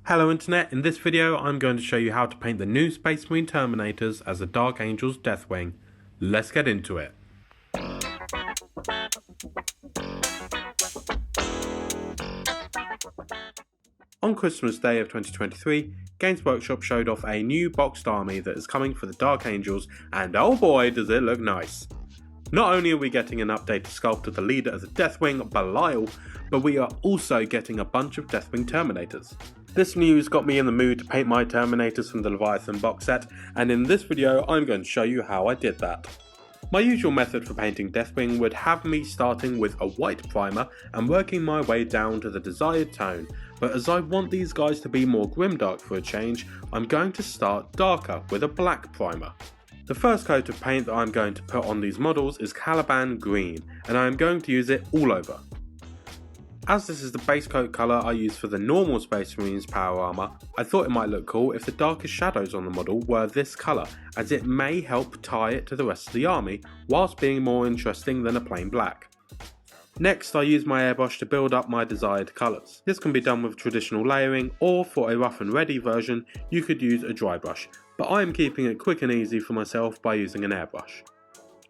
Hello Internet, in this video I'm going to show you how to paint the new Space Marine Terminators as the Dark Angel's Deathwing. Let's get into it. On Christmas Day of 2023, Games Workshop showed off a new boxed army that is coming for the Dark Angels, and oh boy does it look nice. Not only are we getting an updated sculpt of the leader of the Deathwing, Belial, but we are also getting a bunch of Deathwing Terminators. This news got me in the mood to paint my Terminators from the Leviathan box set, and in this video I'm going to show you how I did that. My usual method for painting Deathwing would have me starting with a white primer and working my way down to the desired tone, but as I want these guys to be more grimdark for a change, I'm going to start darker with a black primer. The first coat of paint that I'm going to put on these models is Caliban Green, and I am going to use it all over. As this is the base coat colour I use for the normal Space Marines power armour, I thought it might look cool if the darkest shadows on the model were this colour, as it may help tie it to the rest of the army, whilst being more interesting than a plain black. Next, I use my airbrush to build up my desired colours. This can be done with traditional layering, or for a rough and ready version, you could use a dry brush, but I am keeping it quick and easy for myself by using an airbrush.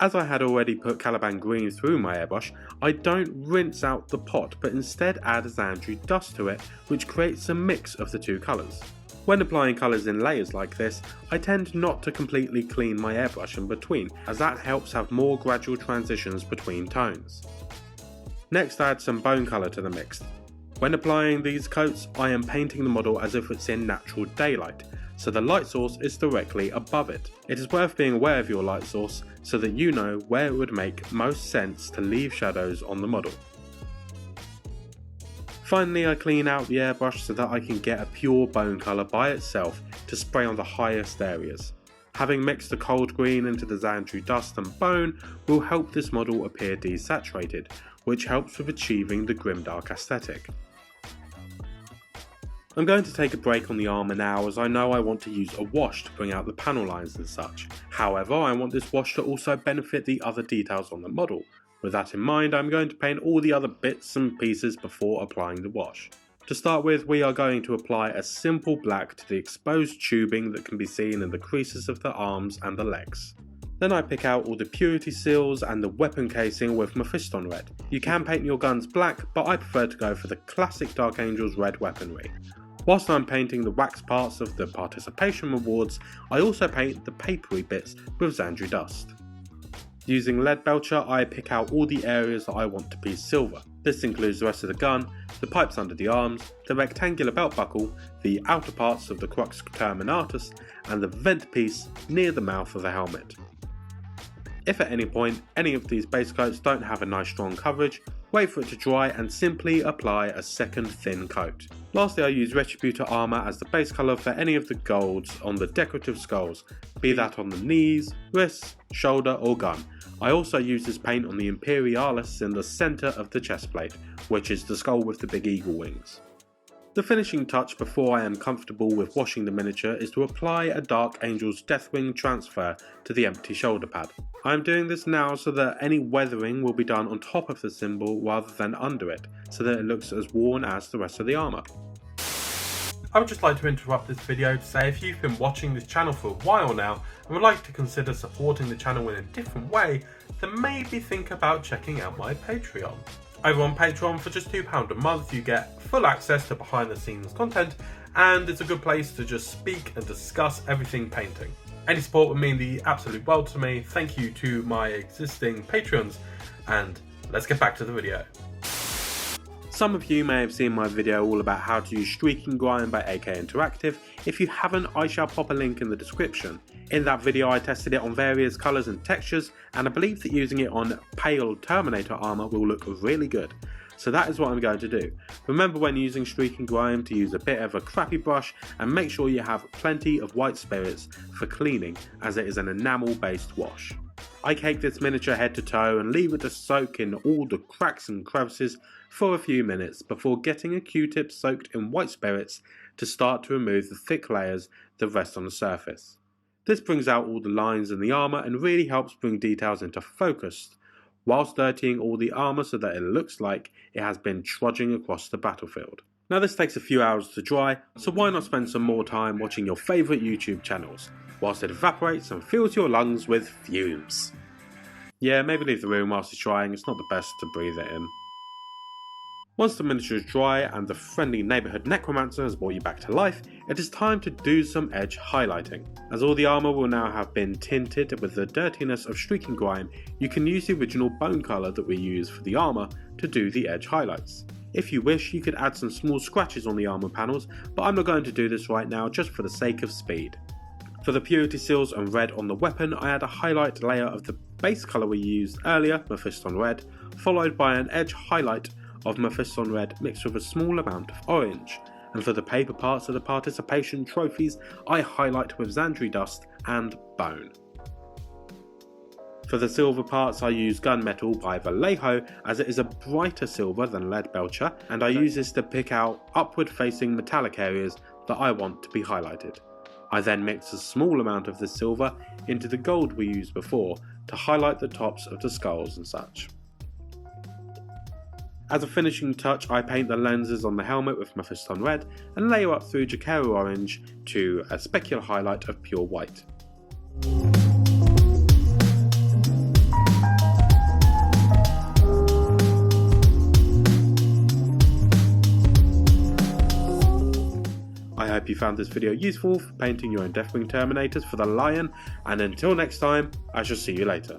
As I had already put Caliban Green through my airbrush, I don't rinse out the pot but instead add Xandri dust to it, which creates a mix of the two colours. When applying colours in layers like this, I tend not to completely clean my airbrush in between, as that helps have more gradual transitions between tones. Next, I add some bone colour to the mix. When applying these coats, I am painting the model as if it's in natural daylight, so the light source is directly above it. It is worth being aware of your light source so that you know where it would make most sense to leave shadows on the model. Finally, I clean out the airbrush so that I can get a pure bone colour by itself to spray on the highest areas. Having mixed the cold green into the Xandri dust and bone will help this model appear desaturated, which helps with achieving the Grimdark Aesthetic. I'm going to take a break on the armour now, as I know I want to use a wash to bring out the panel lines and such. However, I want this wash to also benefit the other details on the model. With that in mind, I'm going to paint all the other bits and pieces before applying the wash. To start with, we are going to apply a simple black to the exposed tubing that can be seen in the creases of the arms and the legs. Then I pick out all the purity seals and the weapon casing with Mephiston red. You can paint your guns black, but I prefer to go for the classic Dark Angels red weaponry. Whilst I'm painting the wax parts of the participation rewards, I also paint the papery bits with Xandri dust. Using lead belcher, I pick out all the areas that I want to be silver. This includes the rest of the gun, the pipes under the arms, the rectangular belt buckle, the outer parts of the Crux Terminatus, and the vent piece near the mouth of the helmet. If at any point any of these base coats don't have a nice strong coverage, wait for it to dry and simply apply a second thin coat. Lastly, I use Retributor armour as the base colour for any of the golds on the decorative skulls, be that on the knees, wrists, shoulder or gun. I also use this paint on the Imperialis in the centre of the chest plate, which is the skull with the big eagle wings. The finishing touch before I am comfortable with washing the miniature is to apply a Dark Angel's Deathwing transfer to the empty shoulder pad. I am doing this now so that any weathering will be done on top of the symbol rather than under it, so that it looks as worn as the rest of the armour. I would just like to interrupt this video to say if you've been watching this channel for a while now and would like to consider supporting the channel in a different way, then maybe think about checking out my Patreon. Over on Patreon, for just £2 a month, you get full access to behind the scenes content, and it's a good place to just speak and discuss everything painting. Any support would mean the absolute world to me. Thank you to my existing Patreons, and let's get back to the video. Some of you may have seen my video all about how to use Streaking Grind by AK Interactive. If you haven't, I shall pop a link in the description. In that video I tested it on various colours and textures, and I believe that using it on pale Terminator armour will look really good. So that is what I'm going to do. Remember when using Streaking Grind to use a bit of a crappy brush, and make sure you have plenty of white spirits for cleaning, as it is an enamel based wash. I cake this miniature head to toe and leave it to soak in all the cracks and crevices for a few minutes before getting a Q-tip soaked in white spirits to start to remove the thick layers that rest on the surface. This brings out all the lines in the armour and really helps bring details into focus, whilst dirtying all the armour so that it looks like it has been trudging across the battlefield. Now this takes a few hours to dry, so why not spend some more time watching your favourite YouTube channels, whilst it evaporates and fills your lungs with fumes. Yeah, maybe leave the room whilst it's drying, it's not the best to breathe it in. Once the miniature is dry and the friendly neighbourhood necromancer has brought you back to life, it is time to do some edge highlighting. As all the armour will now have been tinted with the dirtiness of streaking grime, you can use the original bone colour that we use for the armour to do the edge highlights. If you wish, you could add some small scratches on the armour panels, but I'm not going to do this right now just for the sake of speed. For the purity seals and red on the weapon, I add a highlight layer of the base colour we used earlier, Mephiston Red, followed by an edge highlight of Mephiston Red mixed with a small amount of orange. And for the paper parts of the participation trophies, I highlight with Xandri Dust and Bone. For the silver parts, I use Gunmetal by Vallejo, as it is a brighter silver than Lead Belcher, and I use this to pick out upward facing metallic areas that I want to be highlighted. I then mix a small amount of the silver into the gold we used before to highlight the tops of the skulls and such. As a finishing touch, I paint the lenses on the helmet with Mephiston Red and layer up through Jaquero Orange to a specular highlight of pure white. I hope you found this video useful for painting your own Deathwing Terminators for the Lion, and until next time, I shall see you later.